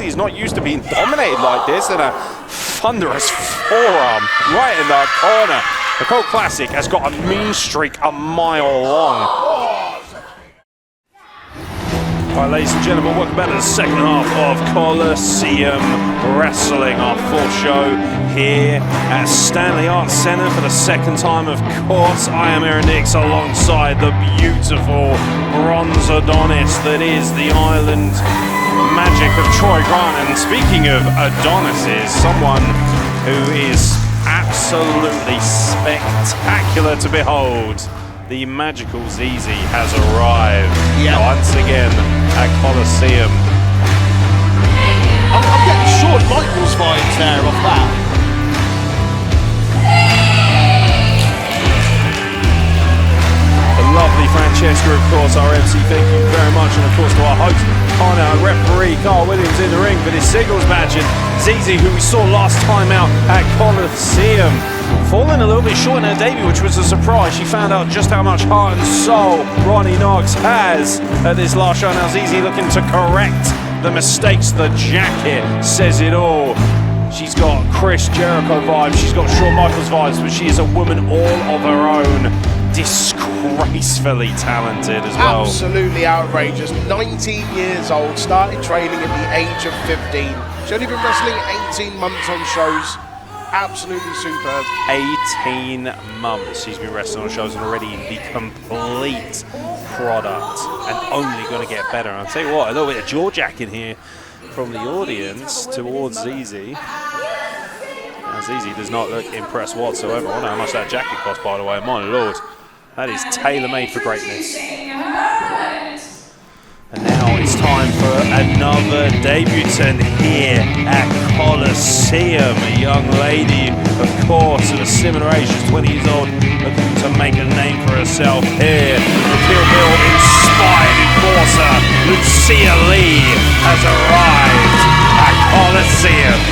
Zizi's not used to being dominated like this, and a thunderous forearm right in the corner. The Colt Classic has got a mean streak a mile long. Right, ladies and gentlemen, welcome back to the second half of Coliseum Wrestling, our full show here at Stanley Arts Centre for the second time, of course. I am Aaron Dix alongside the beautiful bronze Adonis that is the island magic of Troy Grant. And speaking of Adonises, someone who is absolutely spectacular to behold, the magical Zizi has arrived once again at Coliseum. I'm getting Shawn Michaels vibes there off that. The lovely Francesca, of course, our MC, thank you very much. And of course to our host, Connor, referee Carl Williams in the ring for this singles match. And Zizi, who we saw last time out at Coliseum, falling a little bit short in her debut, which was a surprise. She found out just how much heart and soul Ronnie Knox has at this last show. Now Zizi looking to correct the mistakes. The jacket says it all. She's got Chris Jericho vibes, she's got Shawn Michaels vibes, but she is a woman all of her own. Disgracefully talented as well. Absolutely outrageous. 19 years old, started training at the age of 15. She's only been wrestling 18 months on shows. Absolutely superb. 18 months she's been wrestling on shows and already the complete product, and only going to get better. And I'll tell you what, a little bit of jaw jacking here from the audience towards Zizi. Now Zizi does not look impressed whatsoever. I wonder how much that jacket cost, by the way. My lord, that is tailor-made for greatness. And now it's time for another debutant here at Coliseum. A young lady, of course, of a similar age, she's 20 years old, looking to make a name for herself here. The Kill Bill inspired enforcer, Lucia Lee, has arrived at Coliseum.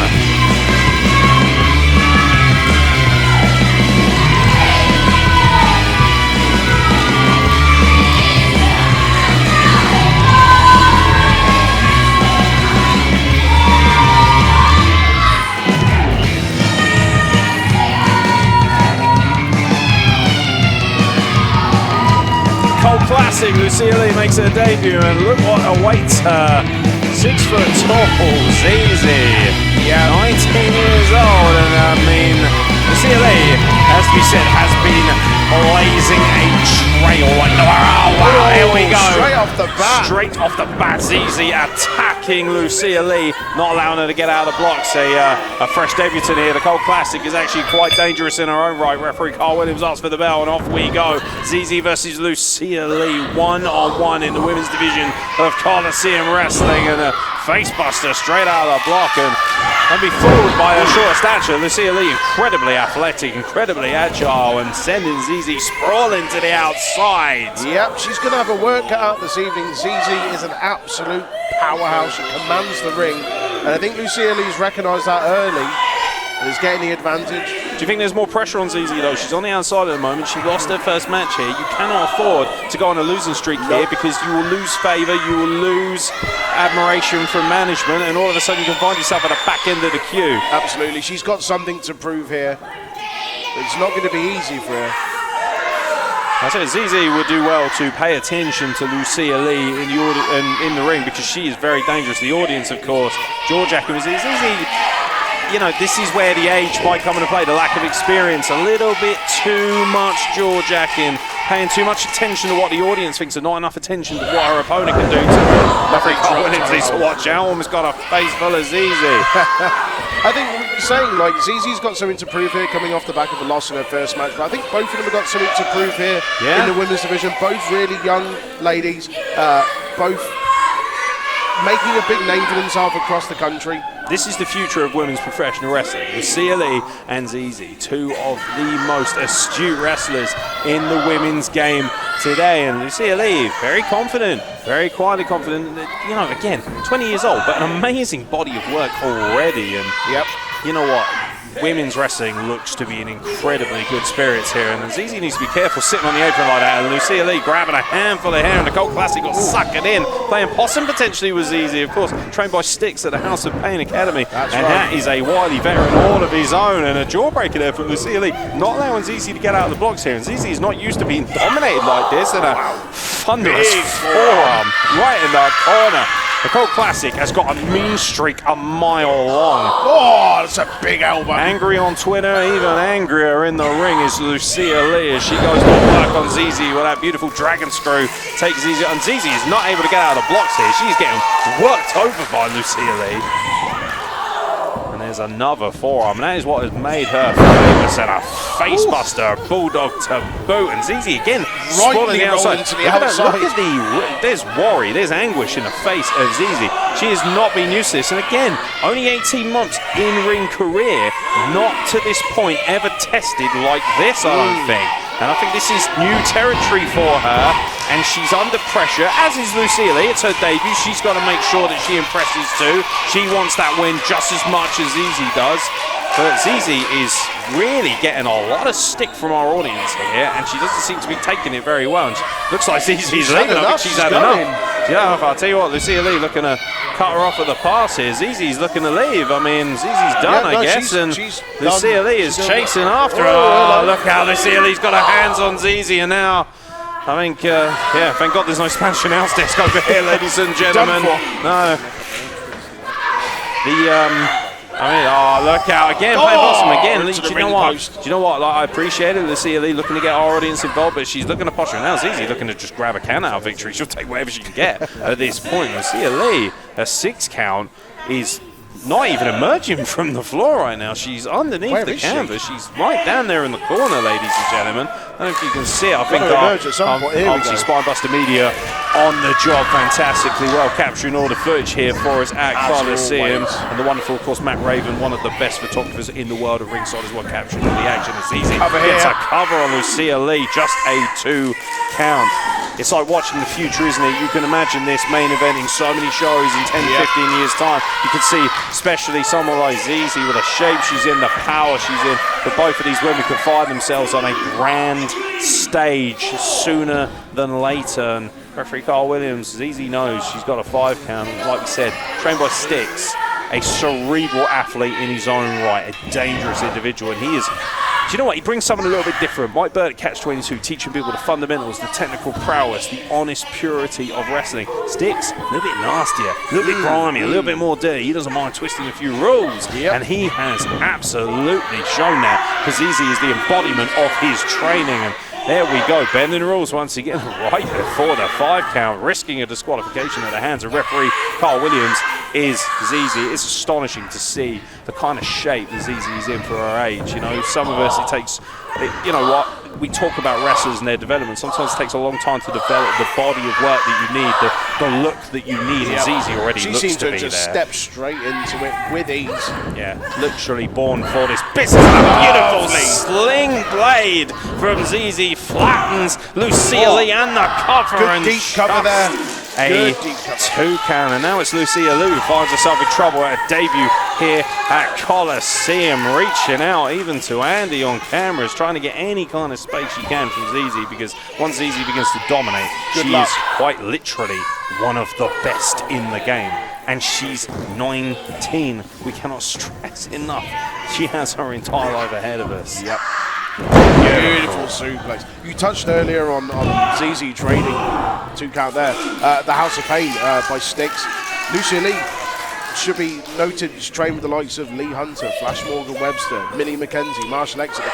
Classic, Lucia Lee makes her debut, and look what awaits her. 6 foot tall Zizi, 19 years old, and I mean, Lucia Lee, as we said, has been blazing a trail. Like, oh wow, here we go. Straight off the bat. Straight off the bat, Zizi attacking Lucia Lee, not allowing her to get out of the blocks. A fresh debutant here. The Colt Classic is actually quite dangerous in her own right. Referee Carl Williams asks for the bell, and off we go. Zizi versus Lucia Lee, one-on-one in the women's division of Coliseum Wrestling, and a facebuster straight out of the block. And be fooled by her short stature. Lucia Lee, incredibly athletic, incredibly agile, and sending Zizi sprawling to the outside. Yep, she's going to have a work cut out this evening. Zizi is an absolute powerhouse. She commands the ring. And I think Lucia Lee's recognised that early and is getting the advantage. Do you think there's more pressure on Zizi though? She's on the outside at the moment. She lost her first match here. You cannot afford to go on a losing streak here, because you will lose favour, you will lose admiration from management, and all of a sudden you can find yourself at the back end of the queue. Absolutely. She's got something to prove here. But it's not going to be easy for her. I said Zizi would do well to pay attention to Lucia Lee in the ring, because she is very dangerous. The audience, of course, George Ackman, Zizi, you know, this is where the age might come into play, the lack of experience, a little bit too much jaw jacking, paying too much attention to what the audience thinks and not enough attention to what her opponent can do to her. Referee Carl Williams needs to watch out, almost got a face full of Zizi. I think saying, like, Zizi's got something to prove here coming off the back of a loss in her first match, but I think both of them have got something to prove here in the women's division. Both really young ladies, both making a big name for themselves across the country. This is the future of women's professional wrestling. Lucia Lee and Zizi, two of the most astute wrestlers in the women's game today. And Lucia Lee, very confident, very quietly confident. You know, again, 20 years old, but an amazing body of work already. And you know what? women's wrestling looks to be in incredibly good spirits here, and Zizi needs to be careful sitting on the apron like that, and Lucia Lee grabbing a handful of hair, and the Cult Classic got suckered in, playing possum potentially with Zizi, of course, trained by Styx at the House of Pain Academy. That is a wily veteran all of his own, and a jawbreaker there from Lucia Lee, not allowing Zizi to get out of the blocks here, and Zizi is not used to being dominated like this, and a thunderous forearm right in the corner. The Cult Classic has got a mean streak a mile long. Oh, that's a big elbow. Angry on Twitter, even angrier in the ring is Lucia Lee as she goes to work on Zizi with that beautiful dragon screw. Takes Zizi, and Zizi is not able to get out of the blocks here. She's getting worked over by Lucia Lee. And there's another forearm, and that is what has made her famous, and a facebuster, bulldog to boot, and Zizi again sprawling outside. Look at there's worry, there's anguish in the face of Zizi. She has not been used to this, and again, only 18 months in-ring career, not to this point ever tested like this, I don't think. And I think this is new territory for her, and she's under pressure, as is Lucia Lee. It's her debut. She's got to make sure that she impresses too. She wants that win just as much as Zizi does. But Zizi is really getting a lot of stick from our audience here, and she doesn't seem to be taking it very well. And looks like Zizi's leaving. I think she's had enough. Yeah, I'll tell you what, Lucia Lee looking to cut her off at the pass here. Zizi's looking to leave. I mean, Zizi's done, I guess, and Lucia Lee is chasing after her. Oh, look how Lucia Lee's got her hands on Zizi, and now I think, yeah, thank God there's no Spanish announce desk over here, ladies and gentlemen. No. I mean, oh, look out again, play possum again. Do you know what? Do you know what? Like, I appreciate it. Lucia Lee looking to get our audience involved, but she's looking to posture. Now Zizi looking to just grab a count out of victory. She'll take whatever she can get at this point. Lucia Lee, her 6 count is not even emerging from the floor right now. She's underneath the canvas. She's right down there in the corner, ladies and gentlemen. I don't know if you can see it. I think obviously Spinebuster Media on the job fantastically well, capturing all the footage here for us at Coliseum. And the wonderful, of course, Matt Raven, one of the best photographers in the world of ringside as well, capturing all the action. It's easy. Gets a cover on Lucia Lee, just a 2 count. It's like watching the future, isn't it? You can imagine this main eventing so many shows in 10, 15 years' time. You can see, especially someone like Zizi with the shape she's in, the power she's in, but both of these women can find themselves on a grand stage sooner than later. And referee Carl Williams, Zizi knows she's got a 5 count. Like we said, trained by Styx, a cerebral athlete in his own right, a dangerous individual, and he is. Do you know what? He brings something a little bit different. Mike Bird at Catch-22, teaching people the fundamentals, the technical prowess, the honest purity of wrestling. Styx, a little bit nastier, a little bit grimy, a little bit more dirty. He doesn't mind twisting a few rules. And he has absolutely shown that, because Zizi is the embodiment of his training. And there we go, bending the rules once again, right before the 5 count, risking a disqualification at the hands of referee Carl Williams is Zizi. It's astonishing to see the kind of shape that Zizi is in for her age. You know, some of us, it takes, you know what, we talk about wrestlers and their development. Sometimes it takes a long time to develop the body of work that you need, the look that you need, and Zizi already looks to be there. She seems to just step straight into it with ease. Yeah, literally born for this business. A beautiful sling blade from Zizi flattens Lucia Lee and the cover. Good deep cover there. A 2 count, and now it's Lucia Lee who finds herself in trouble at a debut here at Coliseum, reaching out even to Andy on cameras, trying to get any kind of space she can from Zizi, because once Zizi begins to dominate, she is quite literally one of the best in the game. And she's 19. We cannot stress enough. She has her entire life ahead of us. Yep. Beautiful suplex. You touched earlier on Zizi training, 2 count there. The House of Pain by Styx. Lucia Lee should be noted, she's trained with the likes of Lee Hunter, Flash Morgan Webster, Millie McKenzie, Marshall X at the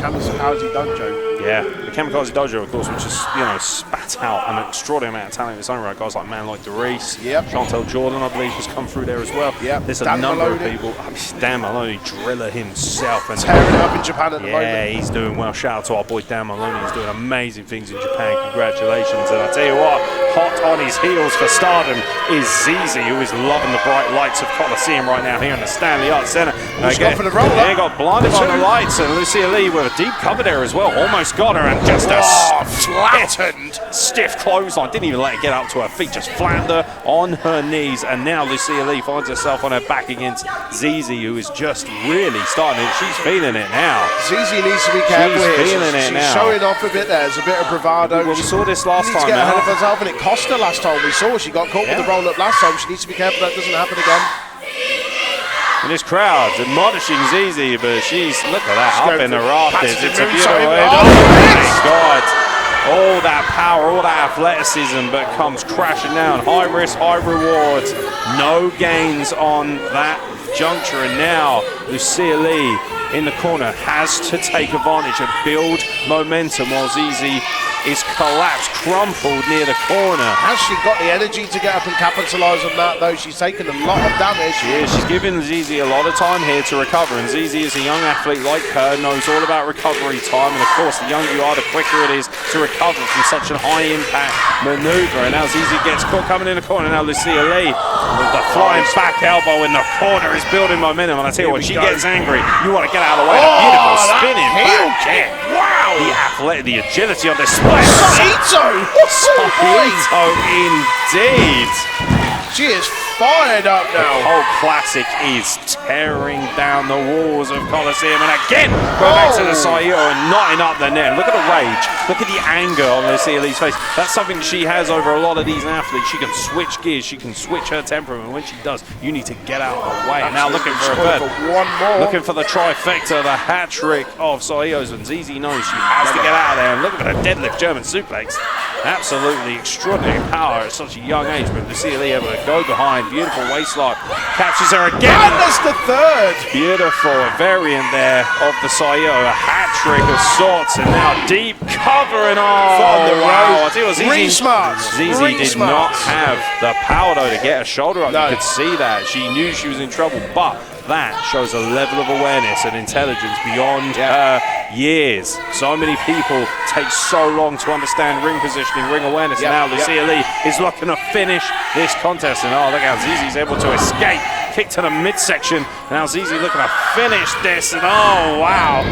Kamikaze Dojo. Yeah, the Kamikaze Dojo, of course, which has, you know, spat out an extraordinary amount of talent in its own right. Guys like Man Like DeReese, Chantel Jordan, I believe, has come through there as well. There's a number of people. Dan Maloney, Driller himself. And tearing it up in Japan at the moment. Yeah, he's doing well. Shout out to our boy Dan Maloney. He's doing amazing things in Japan. Congratulations. And I tell you what, hot on his heels for stardom is Zizi, who is loving the bright light lights of Coliseum right now here in the Stanley Arts Centre. She's gone for the roll-up. Yeah, got blinded by the lights, and Lucia Lee with a deep cover there as well. Almost got her, and just a flattened, stiff clothesline. Didn't even let her get up to her feet, just flattened her on her knees. And now Lucia Lee finds herself on her back against Zizi, who is just really starting it. She's feeling it now. Zizi needs to be careful here. She's showing off a bit there. There's a bit of bravado. Well, we saw this last time. She needs to get ahead of herself, and it cost her last time. We saw she got caught with the roll-up last time. She needs to be careful that doesn't happen again. And this crowd admonishing Zizi, but she's, look at that, up in the rafters. It's a beautiful end. Oh my God. All that power, all that athleticism, but comes crashing down. High risk, high rewards. No gains on that juncture. And now Lucia Lee in the corner has to take advantage and build momentum while Zizi is collapsed, crumpled near the corner. Has she got the energy to get up and capitalise on that, though? She's taken a lot of damage. Yeah, she's giving Zizi a lot of time here to recover, and Zizi is a young athlete like her, knows all about recovery time, and of course, the younger you are, the quicker it is to recover from such a high-impact manoeuvre. And now Zizi gets caught coming in the corner. Now Lucia Lee with the flying back elbow in the corner is building momentum, and I tell you what, she gets angry. You want to get out of the way. A beautiful spinning back kick. Wow! The athletic, the agility on this. Saito! Saito indeed. She is fired up now. The whole classic is tearing down the walls of Coliseum, and again going back to the Saito and knotting up the net. Look at the rage. Look at the anger on Lucia Lee's face. That's something she has over a lot of these athletes. She can switch gears. She can switch her temperament. When she does, you need to get out of the way. Now looking for a third. One more. Looking for the trifecta, the hat trick of Saito's, and Zizi knows she has to get out of there. And look at her deadlift German suplex. Absolutely extraordinary power at such a young age, but Lucia Lee able to go behind. Beautiful waistline. Catches her again. And that's the third. Beautiful variant there of the Saito. A hat trick of sorts, and now deep cover, and wow. I tell you what, Zizi did not have the power though to get her shoulder up. You could see that. She knew she was in trouble, but that shows a level of awareness and intelligence beyond her years. So many people take so long to understand ring positioning, ring awareness, and now Lucia Lee is looking to finish this contest. And look how Zizi's able to escape. Kick to the midsection. Now Zizi looking to finish this, and wow.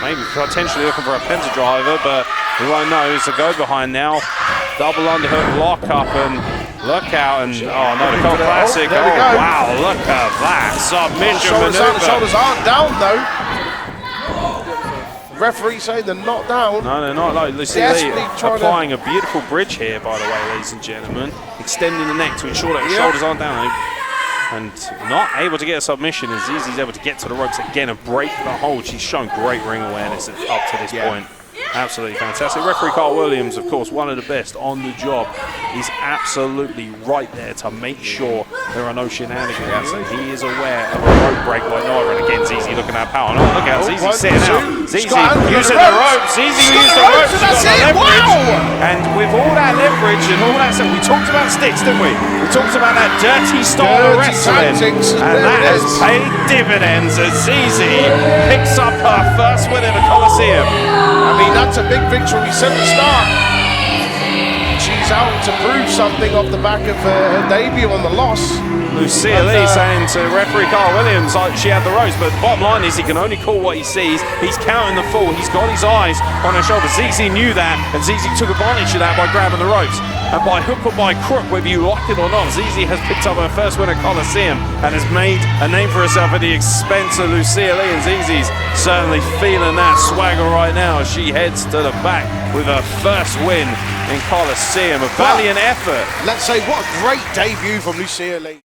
Maybe potentially looking for a penta driver, but we won't know. It's a go behind now. Double underhook lock up, and look out, and no, the Cold Classic. Wow, look at that submission maneuver. The shoulders aren't down though. Referee saying they're not down. No, they're not. Like Lucia Lee applying a beautiful bridge here, by the way, ladies and gentlemen, extending the neck to ensure that her shoulders aren't down. And not able to get a submission, and Zizi's able to get to the ropes again and break the hold. She's shown great ring awareness up to this point. Absolutely fantastic. Referee Carl Williams, of course, one of the best on the job, is absolutely right there to make sure there are no shenanigans. So he is aware of a rope break by Noah, and again, Zizi looking at power. Look out, Zizi setting out. Zizi using the ropes. Zizi used the ropes. She's got the leverage. And with all that leverage and all that stuff, we talked about sticks, didn't we? We talked about that dirty style of wrestling, and that has paid dividends as Zizi picks up her first win in the Coliseum. I mean, that's a big victory. Set the start. She's out to prove something off the back of her debut on the loss. Lucia Lee saying to referee Carl Williams she had the ropes, but the bottom line is he can only call what he sees. He's counting the fall. He's got his eyes on her shoulder. Zizi knew that, and Zizi took advantage of that by grabbing the ropes. And by hook or by crook, whether you like it or not, Zizi has picked up her first win at Coliseum and has made a name for herself at the expense of Lucia Lee. And Zizi's certainly feeling that swagger right now as she heads to the back with her first win in Coliseum. A valiant effort. Let's say what a great debut from Lucia Lee.